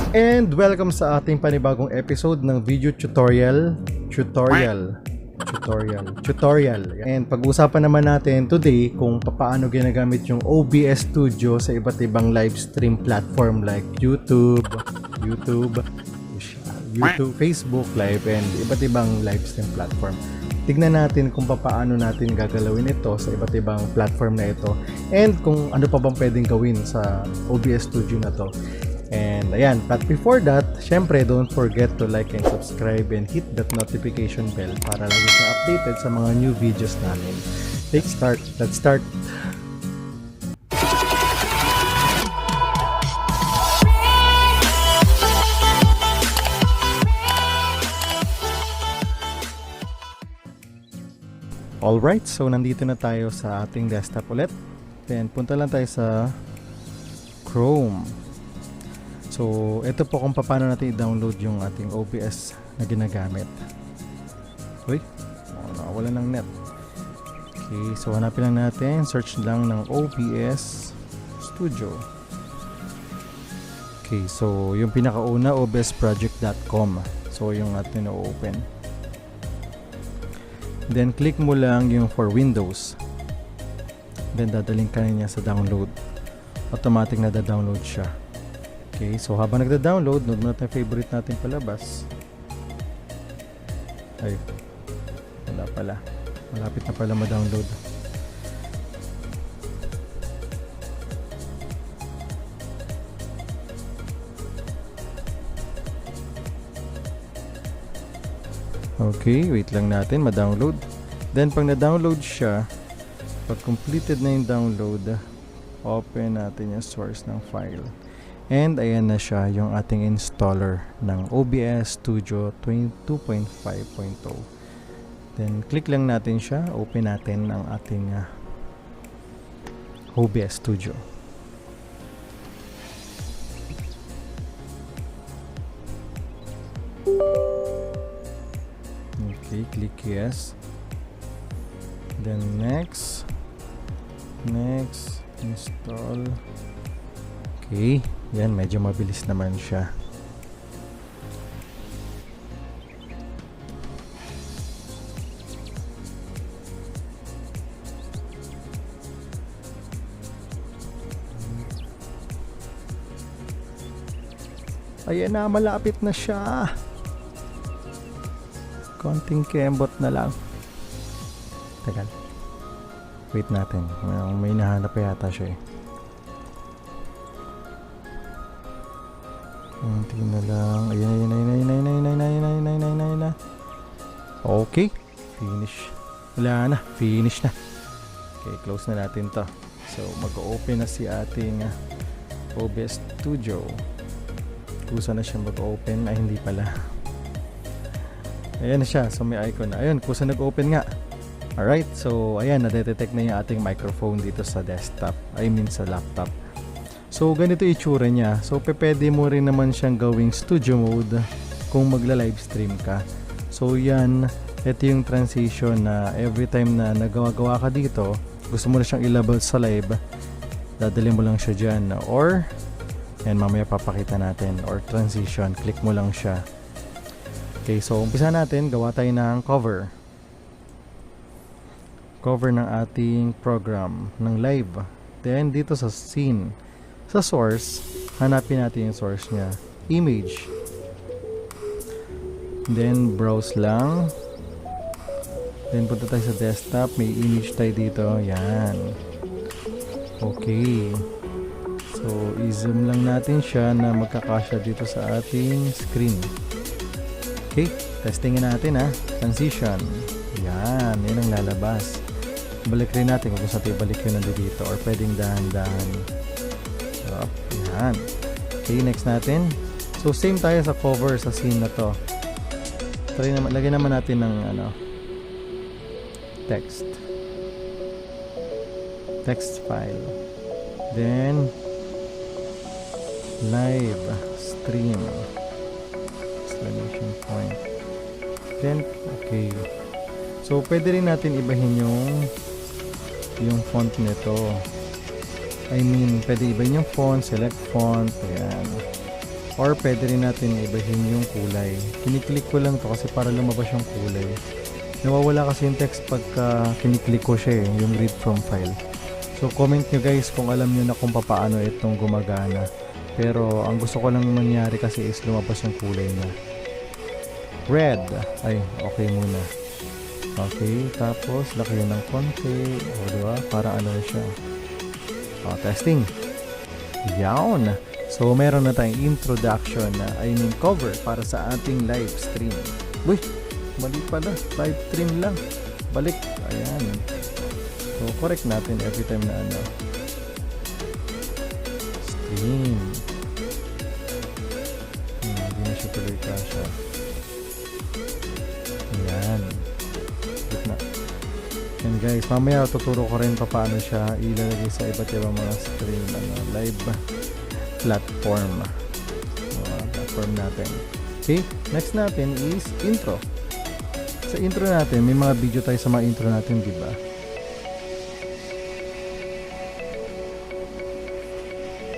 And welcome sa ating panibagong episode ng video tutorial. And pag-usapan naman natin today kung paano ginagamit yung OBS Studio sa iba't ibang live stream platform like YouTube, Facebook Live, and iba't ibang live stream platform. Tignan natin kung paano natin gagalawin ito sa iba't ibang platform na ito and kung ano pa bang pwedeng gawin sa OBS Studio na to. And ayan, but before that, syempre don't forget to like and subscribe and hit that notification bell para lagi ka updated sa mga new videos namin. Let's start. Alright, so nandito na tayo sa ating desktop ulit. Then punta lang tayo sa Chrome. So, ito po kung paano natin i-download yung ating OBS na ginagamit. Uy, nakawala ng net. Okay, so hanapin lang natin. Search lang ng OBS Studio. Okay, so yung pinakauna, obsproject.com. So, yung atin na-open. Then, click mo lang yung for Windows. Then, dadaling ka niya sa download. Automatic na da-download siya. Okay, so habang nagda-download, nood mo natin yung favorite natin palabas. Ay, wala pala. Malapit na pala ma-download. Okay, wait lang natin, ma-download. Then, pag na-download siya, pag completed na yung download, open natin yung source ng file. And ayan na siya, yung ating installer ng OBS Studio 2.5.0. Then click lang natin siya, open natin ang ating OBS Studio. Okay, click yes. Then next, install. Okay, yan, medyo mabilis naman siya. Ayan na, malapit na siya. Konting kembot na lang. Teka, wait natin. May nahanap pa yata siya eh. Konti na lang. Ayan. Okay. Finish. Wala na. Finish na. Okay, close na natin to. So, mag-open na si ating OBS Studio. Kusa na siya mag-open. Ay, hindi pala. Ayan na siya. So, may icon na. Ayun, kusa nag-open nga. Alright. So, ayan. Na-detect na yung ating microphone dito sa desktop. I mean sa laptop. So, ganito itsura niya. So, pwede mo rin naman siyang gawing studio mode kung magla-live stream ka. So, yan. Ito yung transition na every time na nagawa ka dito, gusto mo na siyang ilabel sa live, dadali mo lang siya dyan. Or, yan, mamaya papakita natin. Or transition, click mo lang siya. Okay, so, umpisa natin. Gawa tayo ng cover. Cover ng ating program, ng live. Then, dito sa scene. Sa source, hanapin natin yung source niya. Image. Then, browse lang. Then, punta tayo sa desktop. May image tayo dito. Yan. Okay. So, i-zoom lang natin siya na magkakasya dito sa ating screen. Okay. Testingin natin ha. Transition. Yan. Yan ang lalabas. Balik rin natin kung saan tayo balik yun nandito or pwedeng dahan-dahan. Yan. Okay, next natin. So, same tayo sa cover sa scene na to. Lagyan naman natin ng text file. Then, live stream. Exclamation point. Then, okay. So, pwede rin natin ibahin yung font nito. I mean, pwede ibahin yung font, select font, ayan. Or pwede rin natin ibahin yung kulay. Kiniklik ko lang to kasi para lumabas yung kulay. Nawawala kasi yung text pagka kiniklik ko siya yung read from file. So comment nyo guys kung alam nyo na kung paano itong gumagana. Pero ang gusto ko lang mangyari kasi is lumabas yung kulay niya. Red. Ay, okay muna. Okay, tapos laki yun ng konti. O diba? Parang ano siya. O, testing. Yawn. So, meron na tayong introduction na, cover para sa ating live stream. Uy, mali pala. Live stream lang. Balik. Ayan. So, correct natin every time na stream. Hindi na siya tuloy kasha. Ayan. Gitna. And guys, mamaya tuturo ko rin paano siya ilalagay sa iba't ibang mga stream, live platform. Platform natin. Okay, next natin is intro. Sa intro natin, may mga video tayo sa mga intro natin, di ba?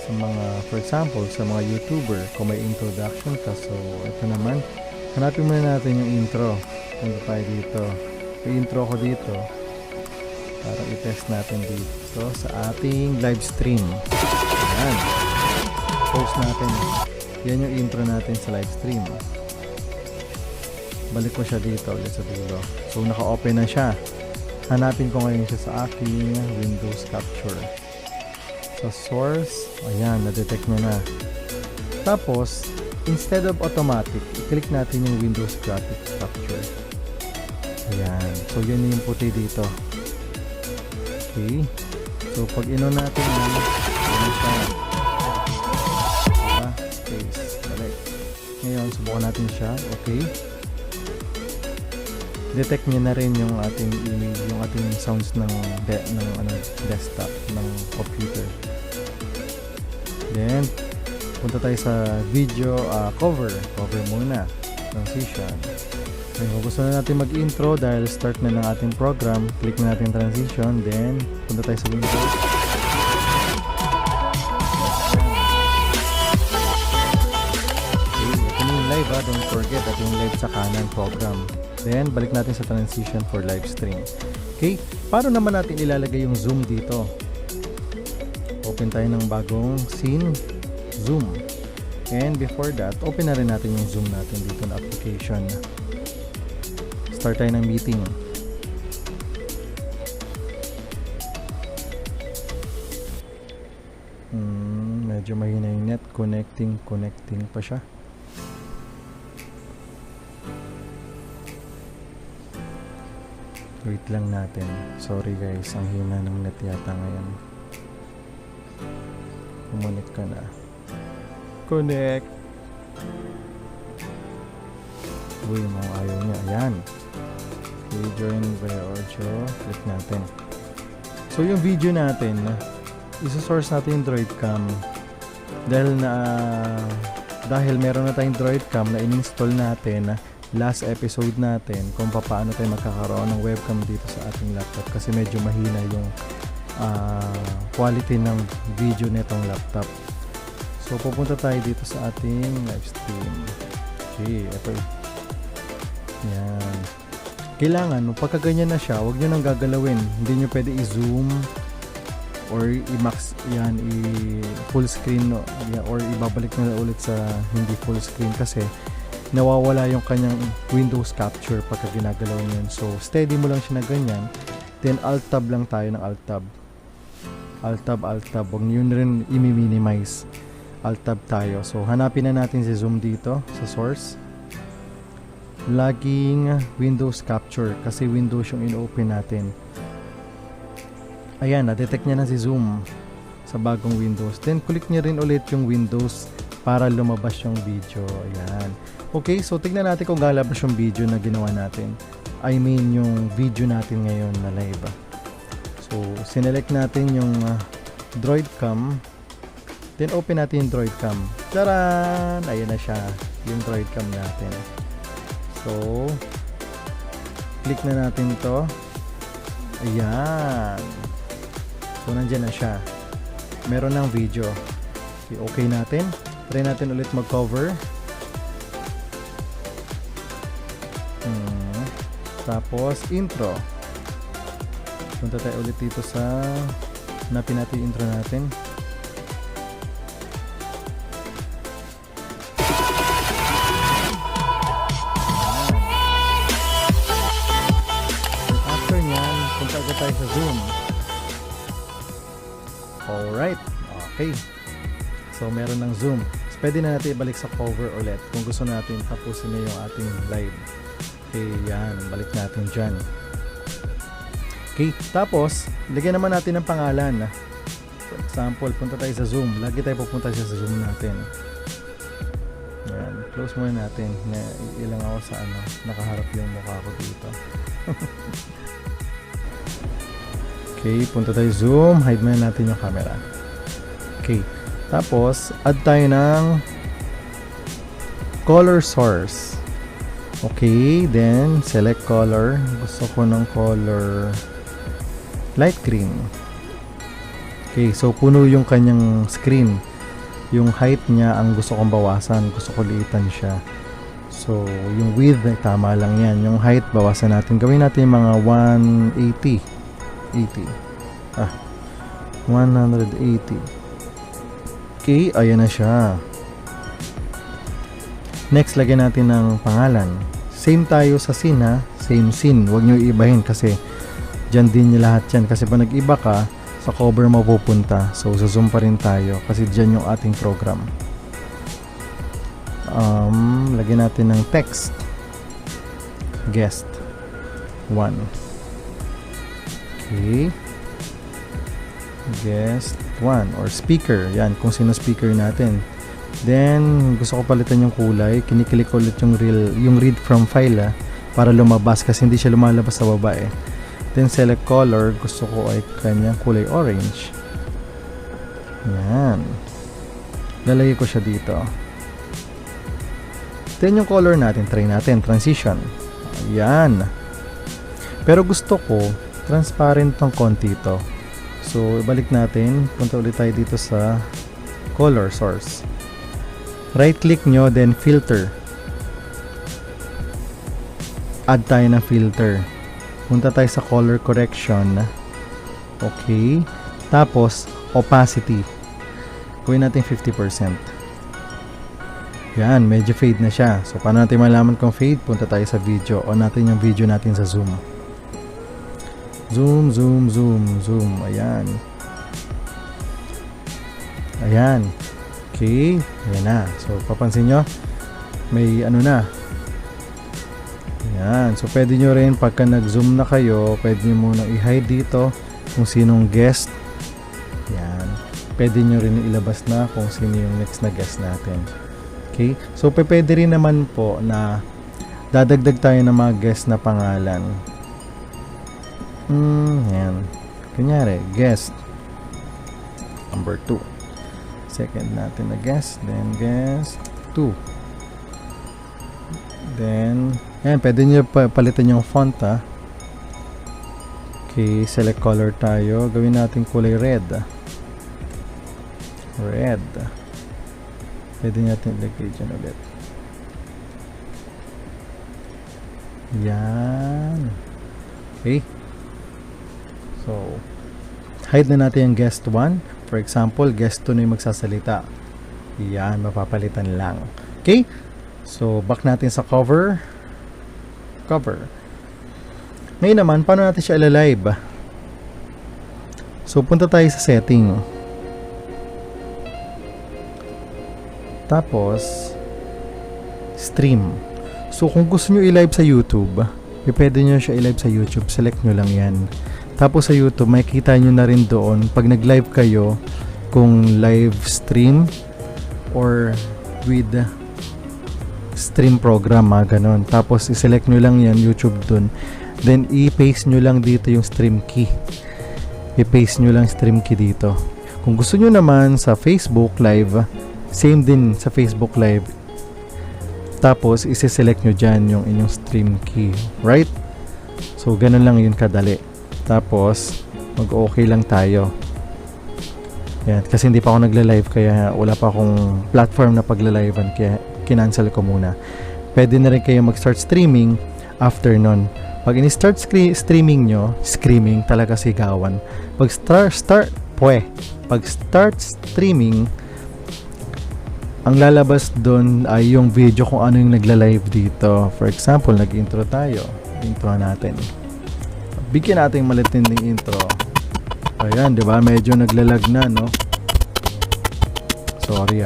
Sa mga, for example, sa mga YouTuber, kung may introduction ka, so ito naman, hanapin muna natin yung intro. Punta tayo dito. May intro ko dito para i-test natin dito sa ating live stream. Ayan. Post natin. Yan yung intro natin sa live stream. Balik ko siya dito ulit sa dulo. So naka-open na siya. Hanapin ko ngayon siya sa aking Windows Capture. Sa source, ayan, na-detect nyo na. Tapos, instead of automatic, i-click natin yung Windows Graphics Capture. Ayan. So yan yung puti dito. Okay. So pag ino natin yan, ano siya? Space. Balik. Ngayon, subukan natin siya. Okay. Detect niya na rin yung ating sounds ng desktop ng computer. Then, punta tayo sa video cover. Cover muna. Transition. Ngayon, kung gusto na natin mag-intro dahil start na ng ating program, click na natin transition. Then, punta tayo sa Windows. Live don't forget at yung live sa kanan program. Then, balik natin sa transition for live stream. Okay, paano naman natin ilalagay yung zoom dito? Open tayo ng bagong scene, zoom. And before that, open na rin natin yung zoom natin dito na application. Start tayo ng meeting. Medyo mahina yung net, connecting pa siya. Wait lang natin. Sorry guys, ang hina ng net yata ngayon. Connect ka na. Connect! Uy, mga ayaw niya. Ayan. Okay, join via audio. Click natin. So, yung video natin, isa-source natin yung Droid Cam. Dahil meron na tayong Droid Cam na in-install natin last episode natin kung paano tayo magkakaroon ng webcam dito sa ating laptop kasi medyo mahina yung quality ng video nitong laptop. So pupunta tayo dito sa ating live stream. Okay, ito. Yan. Kailangan, pagka ganyan na siya, huwag nyo nang gagalawin. Hindi nyo pwede i-zoom or i-max yan, i-full screen or ibabalik na ulit sa hindi full screen kasi nawawala yung kanyang Windows Capture pagka ginagalaw nyo yun. So, steady mo lang siya na ganyan. Then, Alt-Tab lang tayo ng Alt-Tab. Alt-Tab. Huwag nyo rin i-minimize. Alt-Tab tayo. So, hanapin na natin si Zoom dito sa source. Laging Windows Capture kasi Windows yung in-open natin. Ayan, na-detect niya na si Zoom sa bagong Windows. Then, click niya rin ulit yung Windows para lumabas yung video. Ayan. Okay, so tignan natin kung lalabas yung video na ginawa natin. I mean, yung video natin ngayon na live. So, sinelect natin yung Droid Cam. Then, open natin yung Droid Cam. Taran! Ayan na siya. Yung Droid Cam natin. So, click na natin to. Ayan. So, nandyan na siya. Meron ng video. Okay natin. Try natin ulit mag-cover. Tapos intro. Punta tayo ulit dito sa hanapin natin yung intro natin. After nyan, punta agad tayo sa zoom. Alright, okay. So meron ng zoom. So, pwede na natin ibalik sa cover ulit kung gusto natin tapusin na yung ating live. Okay, yan. Balik natin dyan. Okay, tapos lagyan naman natin ng pangalan. For example, punta tayo sa zoom. Lagi tayo pupunta siya sa zoom natin. Yan, close muna natin. Ilang ako sa nakaharap yung mukha ko dito. Okay, punta tayo zoom. Hide muna natin yung camera. Okay, tapos add tayo ng color source. Okay, then select color. Gusto ko ng color light green. Okay, so puno yung kanyang screen. Yung height niya ang gusto kong bawasan. Gusto ko liitan siya. So, yung width, tama lang yan. Yung height, bawasan natin. Gawin natin yung mga 180. 180. Okay, ayan na siya. Next, lagyan natin ng pangalan. Same tayo sa scene ha. Same scene. Huwag nyo iibahin kasi dyan din nyo lahat yan. Kasi pag nag-iba ka, sa cover mo pupunta. So, zoom pa rin tayo. Kasi dyan yung ating program. Lagyan natin ng text. Guest 1. Okay. Guest 1 or speaker. Yan, kung sino speaker natin. Then, gusto ko palitan yung kulay. Kiniklik ulit yung read from file para lumabas kasi hindi siya lumalabas sa baba eh. Then, select color. Gusto ko ay kanyang kulay orange. Yan. Lalagay ko siya dito. Then, yung color natin, try natin. Transition. Yan. Pero gusto ko, transparent ng konti ito. So, ibalik natin. Punta ulit tayo dito sa color source. Right click nyo, then filter. Add tayo ng filter. Punta tayo sa color correction. Okay. Tapos, opacity. Gawin natin 50%. Yan, medyo fade na siya. So, paano natin malaman kung fade? Punta tayo sa video. On natin yung video natin sa zoom. Zoom, zoom, zoom, zoom. Ayan. Ayan. Okay, ayan na. So, papansin nyo, may na. Ayan. So, pwede nyo rin, pagka nag-zoom na kayo, pwede nyo muna i-hide dito kung sinong guest. Ayan. Pwede nyo rin ilabas na kung sino yung next na guest natin. Okay. So, pwede rin naman po na dadagdag tayo ng mga guest na pangalan. Ayan. Kunyari, guest number 2. Second natin na guest, then guest 2. Then, ayan, pwede nyo palitan yung font ha. Okay, select color tayo. Gawin natin kulay red. Red. Pwede natin ilagay dyan ulit. Yan. Okay. So, hide na natin yung guest 1. For example, guest 2 na yung magsasalita. Yan, mapapalitan lang. Okay? So, back natin sa cover. Cover. Ngayon naman, paano natin siya ilalive? So, punta tayo sa setting. Tapos, stream. So, kung gusto nyo i-live sa YouTube, pwede nyo siya i-live sa YouTube. Select nyo lang yan. Tapos sa YouTube, makikita nyo na rin doon pag nag-live kayo kung live stream or with stream program, ganon. Tapos i-select nyo lang yan, YouTube doon. Then i-paste nyo lang dito yung stream key. I-paste nyo lang stream key dito. Kung gusto nyo naman sa Facebook Live, same din sa Facebook Live. Tapos isi-select nyo dyan yung inyong stream key. Right? So ganun lang yun kadali. Tapos, mag-okay lang tayo. Yan, kasi hindi pa ako nagla-live kaya wala pa akong platform na pagla-livean kaya kinancel ko muna. Pwede na rin kayo mag-start streaming after nun. Pag ini-start streaming nyo, screaming talaga sigawan. Pag start streaming, ang lalabas doon ay yung video kung ano yung nagla-live dito. For example, nag-intro tayo. Intro natin. Bigyan natin malitinding intro. Ayan, di ba? Medyo naglalag na, no? Sorry,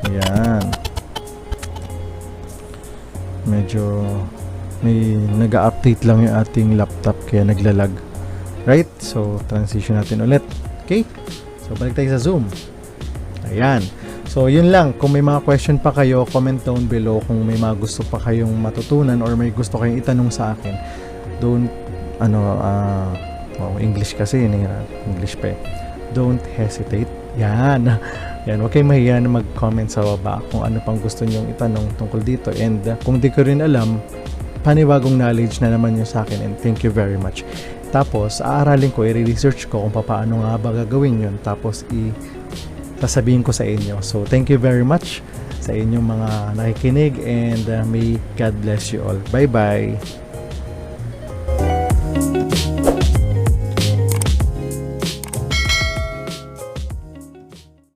Ayan. Medyo may nag-update lang yung ating laptop kaya naglalag. Right? So, transition natin ulit. Okay? So, balik tayo sa Zoom. Ayan. So, yun lang. Kung may mga question pa kayo, comment down below kung may mga gusto pa kayong matutunan or may gusto kayong itanong sa akin. Don't, English kasi, English pa eh. Don't hesitate. Yan. Yan, huwag kayong mahiya na mag-comment sa baba kung ano pang gusto nyong itanong tungkol dito. And kung di ko rin alam, panibagong knowledge na naman yun sa akin. And thank you very much. Tapos, aaralin ko, i-research ko kung paano nga ba gagawin yun. Tapos, sasabihin ko sa inyo. So, thank you very much sa inyong mga nakikinig and may God bless you all. Bye-bye!